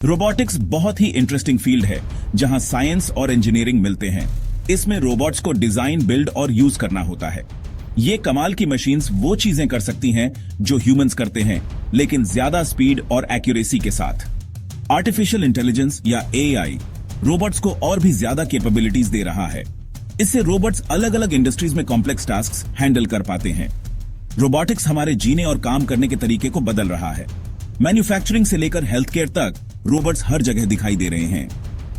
Robotics बहुत ही interesting field है जहां साइंस और इंजीनियरिंग मिलते हैं। इसमें रोबोट्स को डिजाइन, बिल्ड और यूज करना होता है। ये कमाल की मशीन्स वो चीजें कर सकती हैं जो ह्यूमंस करते हैं, लेकिन ज्यादा स्पीड और एक्यूरेसी के साथ। आर्टिफिशियल इंटेलिजेंस या एआई रोबोट्स को और भी ज्यादा कैपेबिलिटीज दे रहा है। इससे रोबोट्स अलग अलग इंडस्ट्रीज में कॉम्प्लेक्स टास्क हैंडल कर पाते हैं। रोबोटिक्स हमारे जीने और काम करने के तरीके को बदल रहा है। मैन्युफैक्चरिंग से लेकर हेल्थ केयर तक रोबोट्स हर जगह दिखाई दे रहे हैं।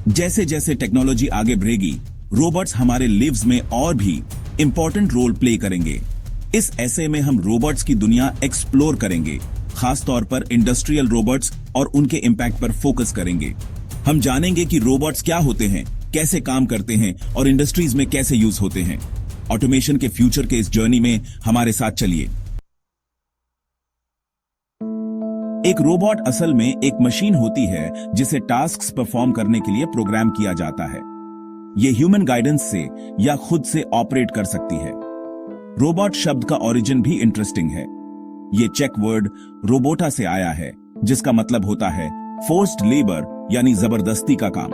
जैसे जैसे टेक्नोलॉजी आगे बढ़ेगी, रोबोट्स हमारे लिव्स में और भी इंपॉर्टेंट रोल प्ले करेंगे। इस ऐसे में हम रोबोट्स की दुनिया एक्सप्लोर करेंगे, खासतौर पर इंडस्ट्रियल रोबोट्स और उनके इम्पैक्ट पर फोकस करेंगे। हम जानेंगे कि रोबोट्स क्या होते हैं, कैसे काम करते हैं और इंडस्ट्रीज में कैसे यूज होते हैं। ऑटोमेशन के फ्यूचर के इस जर्नी में हमारे साथ चलिए। एक रोबोट असल में एक मशीन होती है जिसे टास्क्स परफॉर्म करने के लिए प्रोग्राम किया जाता है। ये ह्यूमन गाइडेंस से या खुद से ऑपरेट कर सकती है। रोबोट शब्द का ओरिजिन भी इंटरेस्टिंग है। ये चेक वर्ड रोबोटा से आया है, जिसका मतलब होता है फोर्स्ड लेबर यानी जबरदस्ती का काम।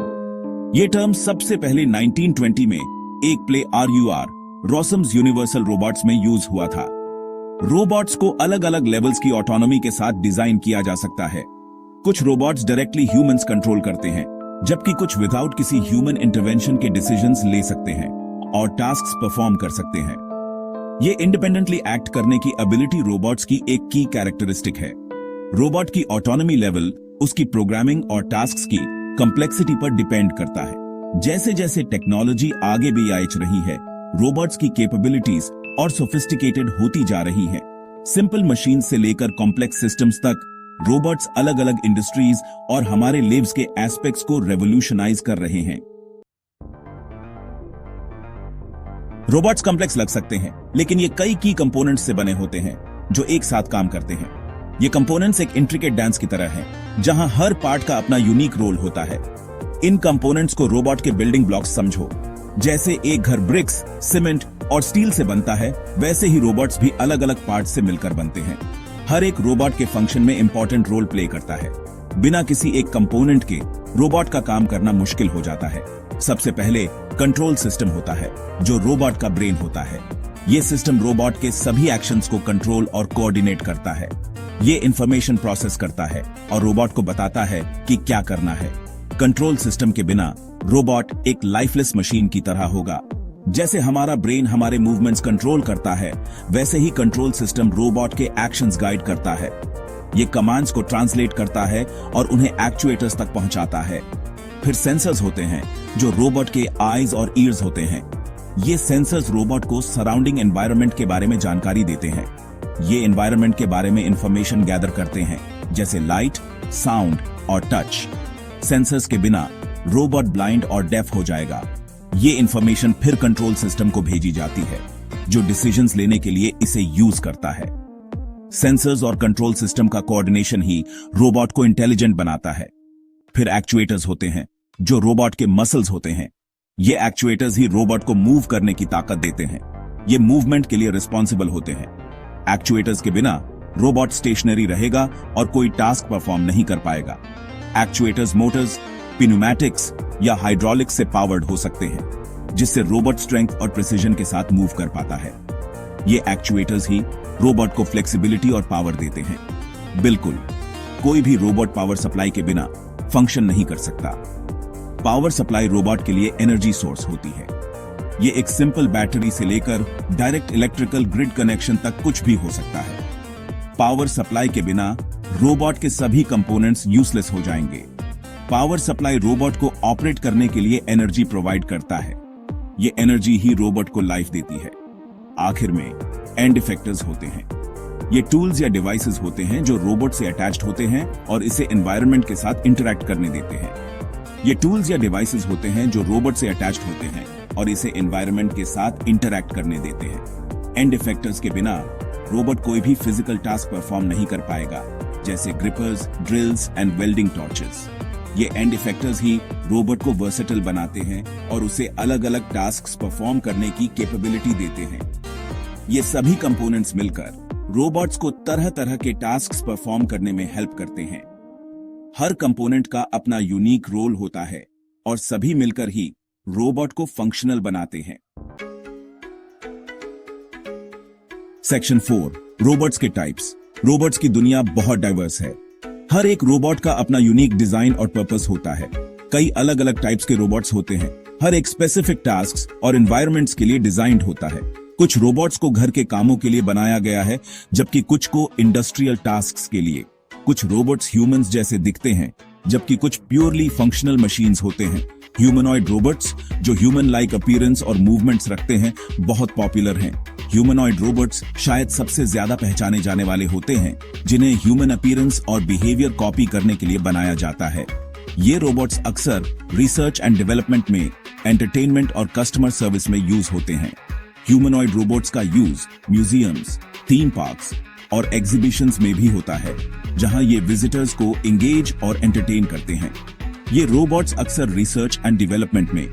ये टर्म सबसे पहले 1920 में एक प्ले RUR रॉसम्स यूनिवर्सल रोबोट्स में यूज हुआ था। रोबोट्स को अलग अलग लेवल्स की ऑटोनॉमी के साथ डिजाइन किया जा सकता है। कुछ रोबोट्स डायरेक्टली ह्यूमंस कंट्रोल करते हैं, जबकि कुछ विदाउट किसी ह्यूमन इंटरवेंशन के डिसीजंस ले सकते हैं और टास्क्स परफॉर्म कर सकते हैं। ये इंडिपेंडेंटली एक्ट करने की एबिलिटी रोबोट्स की एक की कैरेक्टरिस्टिक है। रोबोट की ऑटोनॉमी लेवल उसकी प्रोग्रामिंग और टास्क्स की कंप्लेक्सिटी पर डिपेंड करता है। जैसे जैसे टेक्नोलॉजी आगे भी आगे रही है, रोबोट्स की कैपेबिलिटीज और सोफिस्टिकेटेड होती जा रही है। सिंपल मशीन से लेकर कॉम्प्लेक्स सिस्टम्स तक रोबोट्स अलग अलग इंडस्ट्रीज और हमारे लिव्स के एस्पेक्ट्स को रेवोल्यूशनाइज कर रहे हैं। रोबोट्स कॉम्प्लेक्स लग सकते हैं, लेकिन ये कई की कंपोनेंट्स से बने होते हैं जो एक साथ काम करते हैं। ये कंपोनेंट्स एक इंट्रिकेट डांस की तरह हैं, जहां हर पार्ट का अपना यूनिक रोल होता है। इन कंपोनेंट्स को रोबोट के बिल्डिंग ब्लॉक्स समझो। जैसे एक घर ब्रिक्स, सीमेंट और स्टील से बनता है, वैसे ही रोबोट्स भी अलग अलग पार्ट से मिलकर बनते हैं। हर एक रोबोट के फंक्शन में इंपॉर्टेंट रोल प्ले करता है। बिना किसी एक कंपोनेंट के रोबोट का काम करना मुश्किल हो जाता है। सबसे पहले कंट्रोल सिस्टम होता है, जो रोबोट का ब्रेन होता है। ये सिस्टम रोबोट के सभी एक्शंस को कंट्रोल और कोऑर्डिनेट करता है। ये इंफॉर्मेशन प्रोसेस करता है और रोबोट को बताता है कि क्या करना है। कंट्रोल सिस्टम के बिना रोबोट एक लाइफलेस मशीन की तरह होगा। जैसे हमारा ब्रेन हमारे मूवमेंट्स कंट्रोल करता है, वैसे ही कंट्रोल सिस्टम रोबोट के एक्शंस गाइड करता है। ये कमांड्स को ट्रांसलेट करता है और उन्हें एक्चुएटर्स तक पहुंचाता है। फिर सेंसर्स होते हैं जो रोबोट के आईज और ईयर्स होते हैं। ये सेंसर्स रोबोट को सराउंडिंग एनवायरनमेंट के बारे में जानकारी देते हैं। ये एनवायरनमेंट के बारे में इंफॉर्मेशन गैदर करते हैं, जैसे लाइट, साउंड और टच। सेंसर्स के बिना रोबोट ब्लाइंड और डेफ हो जाएगा। ये इंफॉर्मेशन फिर कंट्रोल सिस्टम को भेजी जाती है, जो डिसीजंस लेने के लिए इसे यूज करता है। सेंसर्स और कंट्रोल सिस्टम का कोऑर्डिनेशन ही रोबोट को इंटेलिजेंट बनाता है। फिर एक्चुएटर्स होते हैं, जो रोबोट के मसल्स होते हैं। ये एक्चुएटर्स ही रोबोट को मूव करने की ताकत देते हैं। ये मूवमेंट के लिए रिस्पॉन्सिबल होते हैं। एक्चुएटर्स के बिना रोबोट स्टेशनरी रहेगा और कोई टास्क परफॉर्म नहीं कर पाएगा। एक्चुएटर्स मोटर्स, प्नूमैटिक्स या हाइड्रोलिक्स से पावर्ड हो सकते हैं, जिससे रोबोट स्ट्रेंथ और प्रिसीजन के साथ मूव कर पाता है। ये एक्चुएटर्स ही रोबोट को फ्लेक्सिबिलिटी और पावर देते हैं। बिल्कुल, कोई भी रोबोट पावर सप्लाई के बिना फंक्शन नहीं कर सकता। पावर सप्लाई रोबोट के लिए एनर्जी सोर्स होती है। ये एक सिंपल बैटरी से लेकर डायरेक्ट इलेक्ट्रिकल ग्रिड कनेक्शन तक कुछ भी हो सकता है। पावर सप्लाई के बिना रोबोट के सभी कंपोनेंट्स यूजलेस हो जाएंगे। पावर सप्लाई रोबोट को ऑपरेट करने के लिए एनर्जी प्रोवाइड करता है। ये एनर्जी ही रोबोट को लाइफ देती है। आखिर में एंड इफेक्टर्स होते हैं। ये टूल्स या डिवाइसेस होते हैं जो रोबोट से अटैच्ड होते हैं और इसे एनवायरनमेंट के साथ इंटरैक्ट करने देते हैं। ये टूल्स या डिवाइसेस होते हैं जो रोबोट से अटैच्ड होते हैं और इसे एनवायरनमेंट के साथ इंटरैक्ट करने देते हैं। एंड इफेक्टर्स के बिना रोबोट कोई भी फिजिकल टास्क परफॉर्म नहीं कर पाएगा, जैसे ग्रिपर्स, ड्रिल्स एंड वेल्डिंग टॉर्चेस। ये एंड इफेक्टर्स ही रोबोट को वर्सेटाइल बनाते हैं और उसे अलग अलग टास्क्स परफॉर्म करने की कैपेबिलिटी देते हैं। ये सभी कंपोनेंट्स मिलकर रोबोट्स को तरह तरह के टास्क्स परफॉर्म करने में हेल्प करते हैं। हर कंपोनेंट का अपना यूनिक रोल होता है और सभी मिलकर ही रोबोट को फंक्शनल बनाते हैं। सेक्शन 4, रोबोट्स के टाइप्स। रोबोट्स की दुनिया बहुत डाइवर्स है। हर एक रोबोट का अपना यूनिक डिजाइन और पर्पस होता है। कई अलग अलग टाइप्स के रोबोट्स होते हैं। हर एक स्पेसिफिक टास्क्स और एनवायरनमेंट्स के लिए डिजाइंड होता है। कुछ रोबोट्स को घर के कामों के लिए बनाया गया है, जबकि कुछ को इंडस्ट्रियल टास्क्स के लिए। कुछ रोबोट्स ह्यूमंस जैसे दिखते हैं, जबकि कुछ प्योरली फंक्शनल मशीन्स होते हैं। ह्यूमनॉइड रोबोट्स जो ह्यूमन लाइक अपीयरेंस और मूवमेंट्स रखते हैं बहुत पॉपुलर हैं। ह्यूमनॉइड रोबोट्स शायद सबसे ज्यादा पहचाने जाने वाले होते हैं, जिन्हें ह्यूमन अपीयरेंस और बिहेवियर कॉपी करने के लिए बनाया जाता है। ये रोबोट्स अक्सर रिसर्च एंड डेवलपमेंट में, एंटरटेनमेंट और कस्टमर सर्विस में यूज होते हैं। ह्यूमनॉइड रोबोट्स का यूज म्यूजियम्स, थीम पार्क्स और एग्जीबिशंस में भी होता है, जहां ये विजिटर्स को एंगेज और एंटरटेन करते हैं। ये रोबोट्स अक्सर रिसर्च एंड डेवलपमेंट में,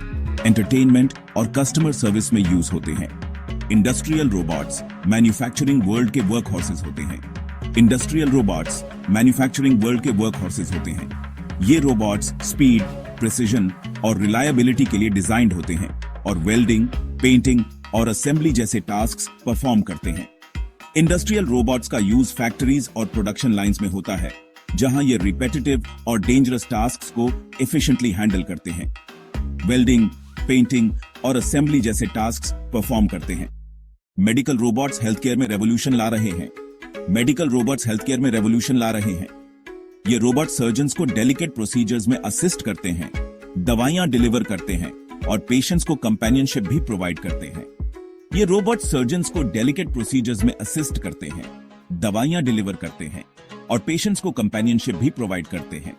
एंटरटेनमेंट और कस्टमर सर्विस में यूज होते हैं। इंडस्ट्रियल रोबोट्स मैन्युफैक्चरिंग वर्ल्ड के वर्क हॉर्सेस होते हैं। इंडस्ट्रियल रोबोट्स मैन्युफैक्चरिंग वर्ल्ड के वर्क हॉर्सेस होते हैं। ये रोबोट्स स्पीड, प्रिसीजन और रिलायबिलिटी के लिए डिजाइंड होते हैं और वेल्डिंग, पेंटिंग और असेंबली जैसे टास्क्स परफॉर्म करते हैं। इंडस्ट्रियल रोबोट्स का यूज फैक्ट्रीज और प्रोडक्शन लाइंस में होता है, जहां ये रिपेटिटिव और डेंजरस टास्क्स को एफिशिएंटली हैंडल करते हैं। वेल्डिंग, पेंटिंग और असेंबली जैसे टास्क्स परफॉर्म करते हैं। मेडिकल रोबोट्स हेल्थ केयर में रेवोल्यूशन ला रहे हैं। मेडिकल रोबोट्स हेल्थ केयर में रेवोल्यूशन ला रहे हैं। ये रोबोट सर्जन्स को डेलिकेट प्रोसीजर्स में असिस्ट करते हैं, दवाइयां डिलीवर करते हैं और पेशेंट्स को कंपेनियनशिप भी प्रोवाइड करते हैं। ये रोबोट सर्जन्स को डेलिकेट प्रोसीजर्स में असिस्ट करते हैं, दवाइयां डिलीवर करते हैं और पेशेंट्स को कंपेनियनशिप भी प्रोवाइड करते हैं।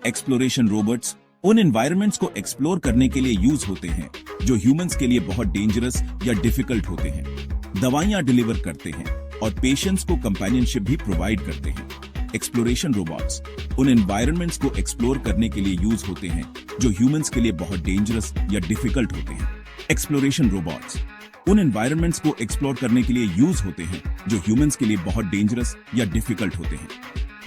एक्सप्लोरेशन रोबोट्स उन एनवायरनमेंट्स को एक्सप्लोर करने के लिए यूज होते हैं जो ह्यूमंस के लिए बहुत डेंजरस या डिफिकल्ट होते हैं। दवाइयां डिलीवर करते हैं और पेशेंट्स को कंपेनियनशिप भी प्रोवाइड करते हैं। एक्सप्लोरेशन रोबोट्स उन एनवायरनमेंट्स को एक्सप्लोर करने के लिए यूज होते हैं जो ह्यूमंस के लिए बहुत डेंजरस या डिफिकल्ट होते हैं। एक्सप्लोरेशन रोबोट्स उन एनवायरनमेंट्स को एक्सप्लोर करने के लिए यूज होते हैं जो ह्यूमंस के लिए बहुत डेंजरस या डिफिकल्ट होते हैं।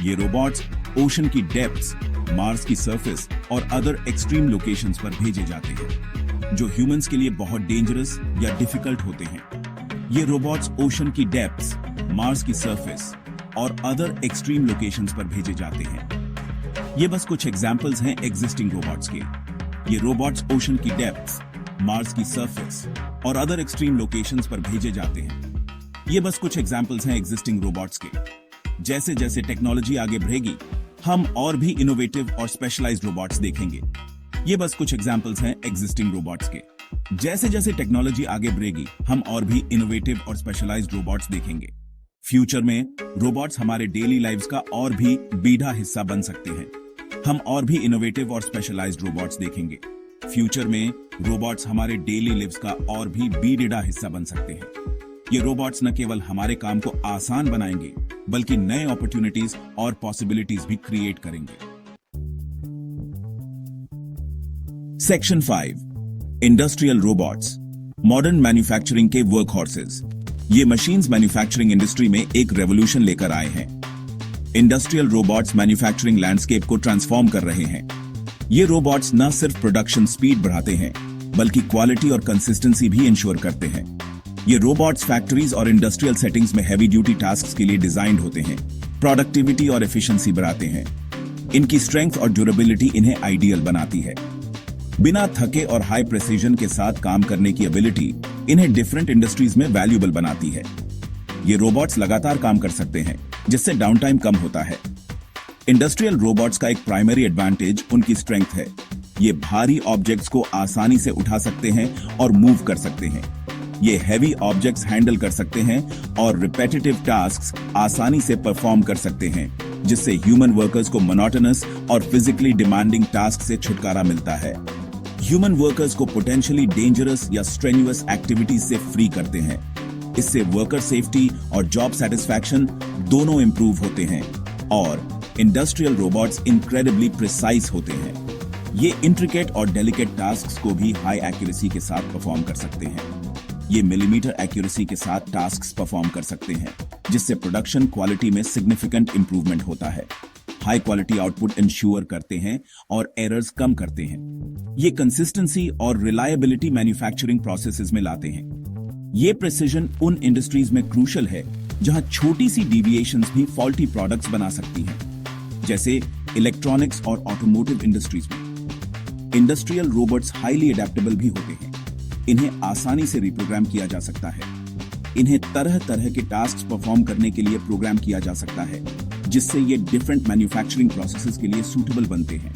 ये रोबोट्स ओशन की डेप्थ्स, मार्स की सरफेस और अदर एक्सट्रीम लोकेशंस पर भेजे जाते हैं जो ह्यूमंस के लिए बहुत डेंजरस या डिफिकल्ट होते हैं। ये रोबोट्स ओशन की डेप्थ्स, मार्स की सरफेस और अदर एक्सट्रीम लोकेशंस पर भेजे जाते हैं। ये बस कुछ एग्जांपल्स हैं एग्जिस्टिंग रोबोट्स के। ये रोबोट्स ओशन की डेप्थ्स, मार्स की सरफेस और अदर एक्सट्रीम लोकेशंस पर भेजे जाते हैं। ये बस कुछ एग्जांपल्स हैं एग्जिस्टिंग रोबोट्स के। जैसे जैसे टेक्नोलॉजी आगे बढ़ेगी, हम और भी इनोवेटिव और स्पेशलाइज्ड रोबोट्स देखेंगे। ये बस कुछ एग्जांपल्स हैं एग्जिस्टिंग रोबोट्स के। जैसे जैसे टेक्नोलॉजी आगे बढ़ेगी, हम और भी इनोवेटिव और स्पेशलाइज्ड रोबोट्स देखेंगे। फ्यूचर में रोबोट्स हमारे डेली लाइव्स का और भी बीढ़ा हिस्सा बन सकते हैं। हम और भी इनोवेटिव और स्पेशलाइज्ड रोबोट्स देखेंगे। फ्यूचर में रोबोट्स हमारे डेली लाइव्स का और भी बीढ़ा हिस्सा बन सकते हैं। ये रोबोट्स न केवल हमारे काम को आसान बनाएंगे, बल्कि नए अपॉर्चुनिटीज और पॉसिबिलिटीज भी क्रिएट करेंगे। Section 5, industrial robots, modern manufacturing के वर्क हॉर्सेस। ये मशीन्स मैन्युफैक्चरिंग इंडस्ट्री में एक रेवोल्यूशन लेकर आए हैं। इंडस्ट्रियल रोबोट्स मैन्युफैक्चरिंग लैंडस्केप को ट्रांसफॉर्म कर रहे हैं। ये रोबोट्स न सिर्फ प्रोडक्शन स्पीड बढ़ाते हैं, बल्कि क्वालिटी और कंसिस्टेंसी भी इंश्योर करते हैं। ये रोबोट्स फैक्ट्रीज और इंडस्ट्रियल सेटिंग्स में हैवी ड्यूटी टास्क्स के लिए डिजाइंड होते हैं, प्रोडक्टिविटी और एफिशिएंसी बढ़ाते हैं। इनकी स्ट्रेंथ और ड्यूरेबिलिटी इन्हें आइडियल बनाती है। बिना थके और हाई प्रेसिजन के साथ काम करने की एबिलिटी इन्हें डिफरेंट इंडस्ट्रीज में वैल्यूएबल बनाती है। ये रोबोट्स लगातार काम कर सकते हैं, जिससे डाउन टाइम कम होता है। इंडस्ट्रियल रोबोट्स का एक प्राइमरी एडवांटेज उनकी स्ट्रेंथ है। ये भारी ऑब्जेक्ट्स को आसानी से उठा सकते हैं और मूव कर सकते हैं। ये हैवी ऑब्जेक्ट्स हैंडल कर सकते हैं और रिपेटिटिव टास्क्स आसानी से परफॉर्म कर सकते हैं, जिससे ह्यूमन वर्कर्स को मोनोटोनस और फिजिकली डिमांडिंग टास्क से छुटकारा मिलता है। ह्यूमन वर्कर्स को पोटेंशियली डेंजरस या स्ट्रेन्युअस एक्टिविटीज से फ्री करते हैं। इससे वर्कर सेफ्टी और जॉब सेटिस्फैक्शन दोनों इंप्रूव होते हैं और इंडस्ट्रियल रोबोट्स इनक्रेडिबली प्रिसाइज होते हैं। ये इंट्रिकेट और डेलिकेट टास्क्स को भी हाई एक्यूरेसी के साथ परफॉर्म कर सकते हैं। ये मिलीमीटर एक्यूरेसी के साथ टास्क्स परफॉर्म कर सकते हैं, जिससे प्रोडक्शन क्वालिटी में सिग्निफिकेंट इंप्रूवमेंट होता है। हाई क्वालिटी आउटपुट इंश्योर करते हैं और एरर्स कम करते हैं। ये कंसिस्टेंसी और रिलायबिलिटी मैन्युफैक्चरिंग प्रोसेसेस में लाते हैं। ये प्रिसिजन उन इंडस्ट्रीज में क्रूशल है जहां छोटी सी डिविएशंस भी फॉल्टी प्रोडक्ट्स बना सकती हैं, जैसे इलेक्ट्रॉनिक्स और ऑटोमोटिव इंडस्ट्रीज में। इंडस्ट्रियल रोबोट्स हाईली अडेप्टेबल भी होते हैं। इन्हें आसानी से रिप्रोग्राम किया जा सकता है। इन्हें तरह तरह के टास्क परफॉर्म करने के लिए प्रोग्राम किया जा सकता है, जिससे ये डिफरेंट मैन्युफैक्चरिंग प्रोसेसेस के लिए सूटेबल बनते हैं।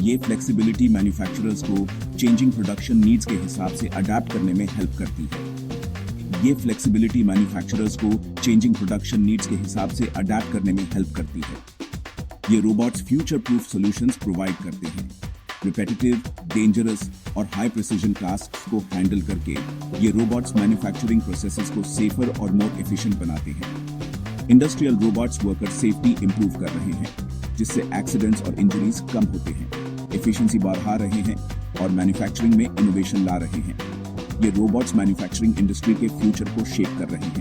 ये फ्लेक्सिबिलिटी मैन्युफैक्चरर्स को चेंजिंग प्रोडक्शन नीड्स के हिसाब से अडेप्ट करने में हेल्प करती है। ये फ्लेक्सिबिलिटी मैन्युफैक्चरर्स को चेंजिंग प्रोडक्शन नीड्स के हिसाब से अडेप्ट करने में हेल्प करती है। ये robots future proof solutions provide करते हैं। रिपेटिटिव, डेंजरस और हाई प्रिसीजन टास्क्स को हैंडल करके ये रोबोट्स मैन्युफैक्चरिंग प्रोसेसेस को सेफर और मोर एफिशिएंट बनाते हैं। Industrial robots worker safety improve कर रहे हैं, जिससे एक्सीडेंट्स और इंजरीज कम होते हैं, एफिशिएंसी बढ़ा रहे हैं और मैन्युफैक्चरिंग में इनोवेशन ला रहे हैं। ये रोबोट्स मैन्युफैक्चरिंग इंडस्ट्री के फ्यूचर को शेप कर रहे हैं।